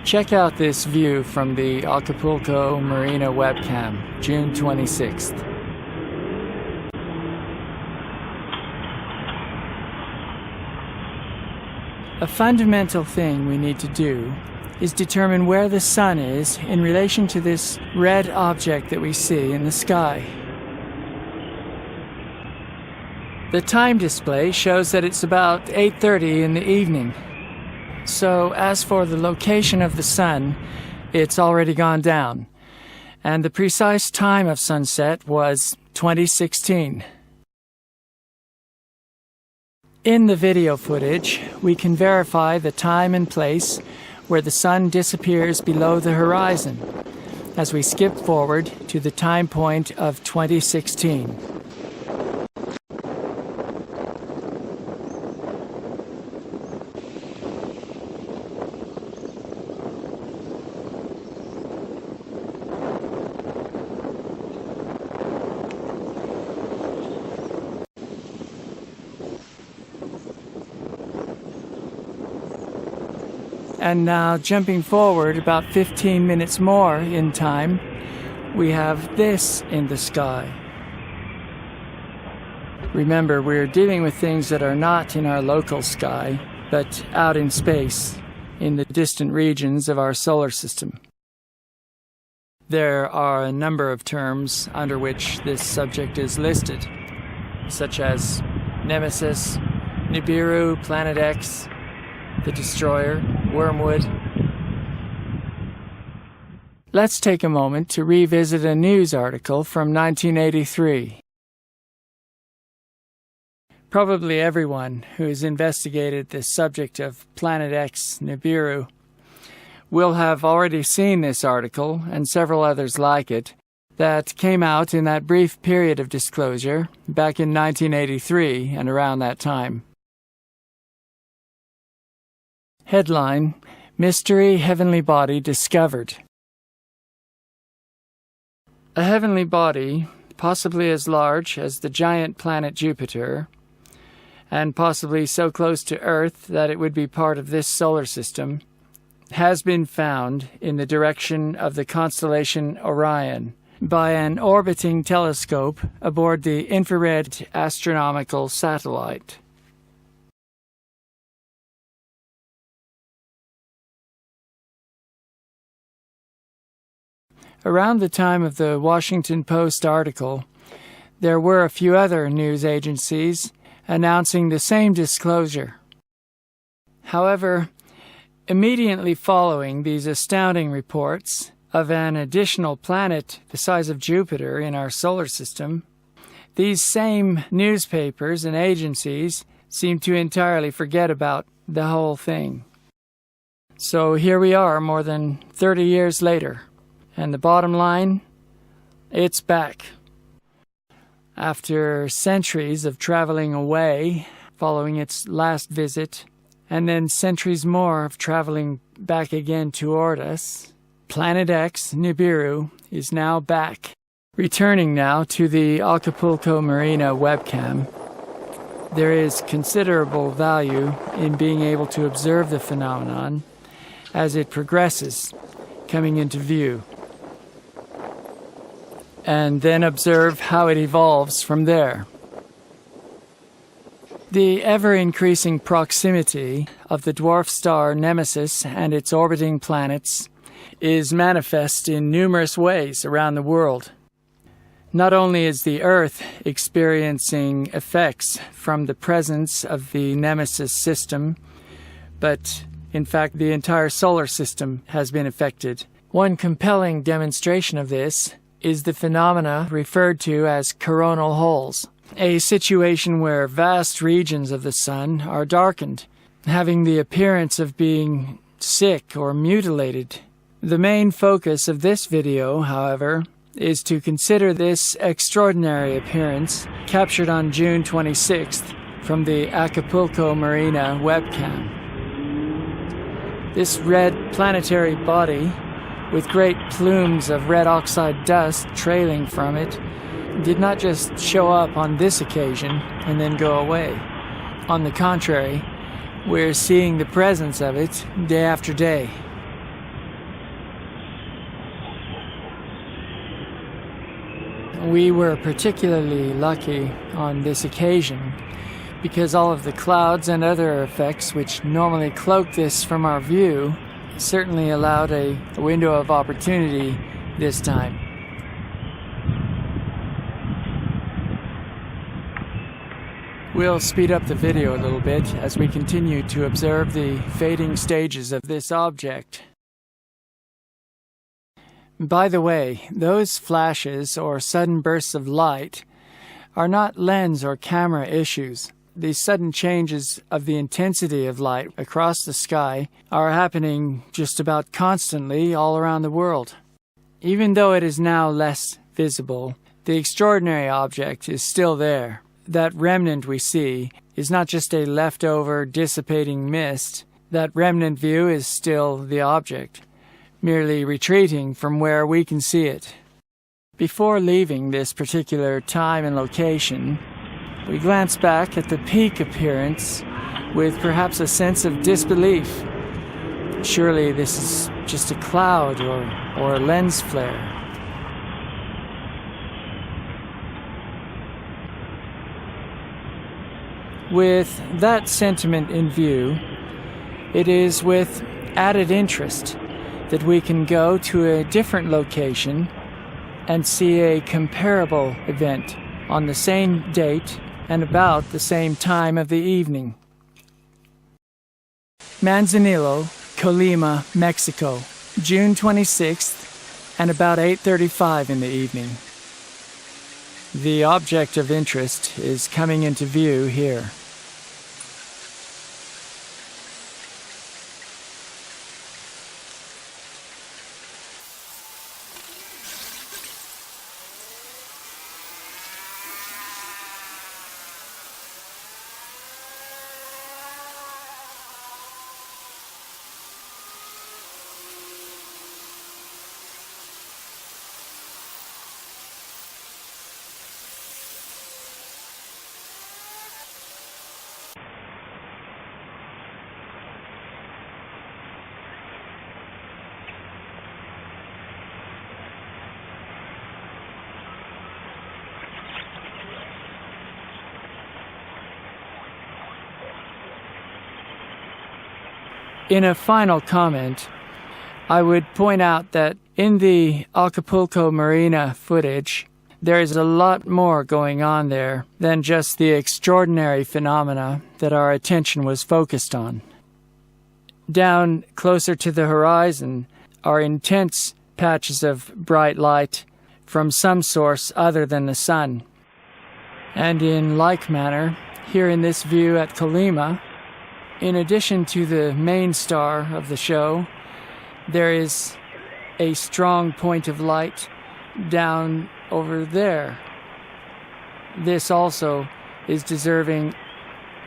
Check out this view from the Acapulco Marina webcam, June 26th. A fundamental thing we need to do is determine where the sun is in relation to this red object that we see in the sky. The time display shows that it's about 8:30 in the evening. So as for the location of the sun, it's already gone down, and the precise time of sunset was 2016. In the video footage, we can verify the time and place where the sun disappears below the horizon as we skip forward to the time point of 2016. And now, jumping forward about 15 minutes more in time, we have this in the sky. Remember, we're dealing with things that are not in our local sky, but out in space, in the distant regions of our solar system. There are a number of terms under which this subject is listed, such as Nemesis, Nibiru, Planet X, the Destroyer, Wormwood. Let's take a moment to revisit a news article from 1983. Probably everyone who has investigated the subject of Planet X, Nibiru, will have already seen this article and several others like it that came out in that brief period of disclosure back in 1983 and around that time. Headline: Mystery Heavenly Body Discovered. A heavenly body, possibly as large as the giant planet Jupiter, and possibly so close to Earth that it would be part of this solar system, has been found in the direction of the constellation Orion by an orbiting telescope aboard the infrared astronomical satellite. Around the time of the Washington Post article, there were a few other news agencies announcing the same disclosure. However, immediately following these astounding reports of an additional planet the size of Jupiter in our solar system, these same newspapers and agencies seemed to entirely forget about the whole thing. So here we are more than 30 years later. And the bottom line, it's back. After centuries of traveling away following its last visit, and then centuries more of traveling back again toward us, Planet X, Nibiru, is now back. Returning now to the Acapulco Marina webcam, there is considerable value in being able to observe the phenomenon as it progresses, coming into view, and then observe how it evolves from there. The ever-increasing proximity of the dwarf star Nemesis and its orbiting planets is manifest in numerous ways around the world. Not only is the Earth experiencing effects from the presence of the Nemesis system, but in fact the entire solar system has been affected. One compelling demonstration of this is the phenomena referred to as coronal holes, a situation where vast regions of the sun are darkened, having the appearance of being sick or mutilated. The main focus of this video, however, is to consider this extraordinary appearance captured on June 26th from the Acapulco Marina webcam. This red planetary body, with great plumes of red oxide dust trailing from it, did not just show up on this occasion and then go away. On the contrary, we're seeing the presence of it day after day. We were particularly lucky on this occasion because all of the clouds and other effects which normally cloak this from our view certainly allowed a window of opportunity this time. We'll speed up the video a little bit as we continue to observe the fading stages of this object. By the way, those flashes or sudden bursts of light are not lens or camera issues. These sudden changes of the intensity of light across the sky are happening just about constantly all around the world. Even though it is now less visible, the extraordinary object is still there. That remnant we see is not just a leftover dissipating mist. That remnant view is still the object, merely retreating from where we can see it. Before leaving this particular time and location, we glance back at the peak appearance with perhaps a sense of disbelief. Surely this is just a cloud or a lens flare. With that sentiment in view, it is with added interest that we can go to a different location and see a comparable event on the same date and about the same time of the evening. Manzanillo, Colima, Mexico, June 26th, and about 8:35 in the evening. The object of interest is coming into view here. In a final comment, I would point out that in the Acapulco Marina footage, there is a lot more going on there than just the extraordinary phenomena that our attention was focused on. Down closer to the horizon are intense patches of bright light from some source other than the sun. And in like manner, here in this view at Colima, in addition to the main star of the show, there is a strong point of light down over there. This also is deserving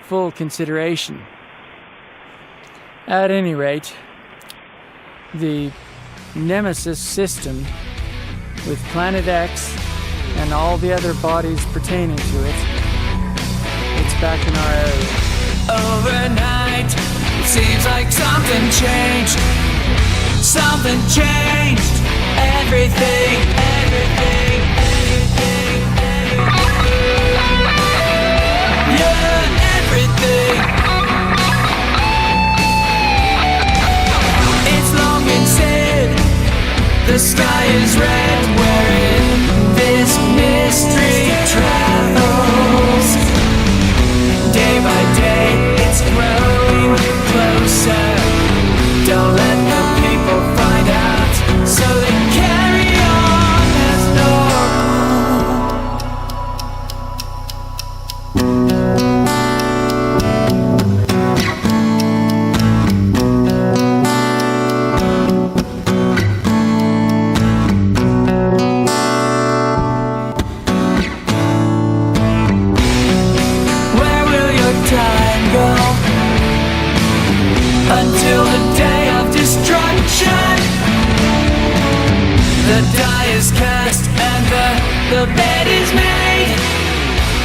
full consideration. At any rate, the Nemesis system with Planet X and all the other bodies pertaining to it, it's back in our area. Overnight, it seems like something changed. Something changed. Everything, everything, everything, everything. Yeah, everything. It's long been said, the sky is red, wherein this mystery travels. Day by day, it's growing closer. Don't let the people find out, so they carry on as time go until the day of destruction. The die is cast and the bed is made.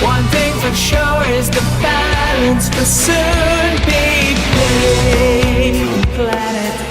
One thing for sure is the balance will soon be paid. Planet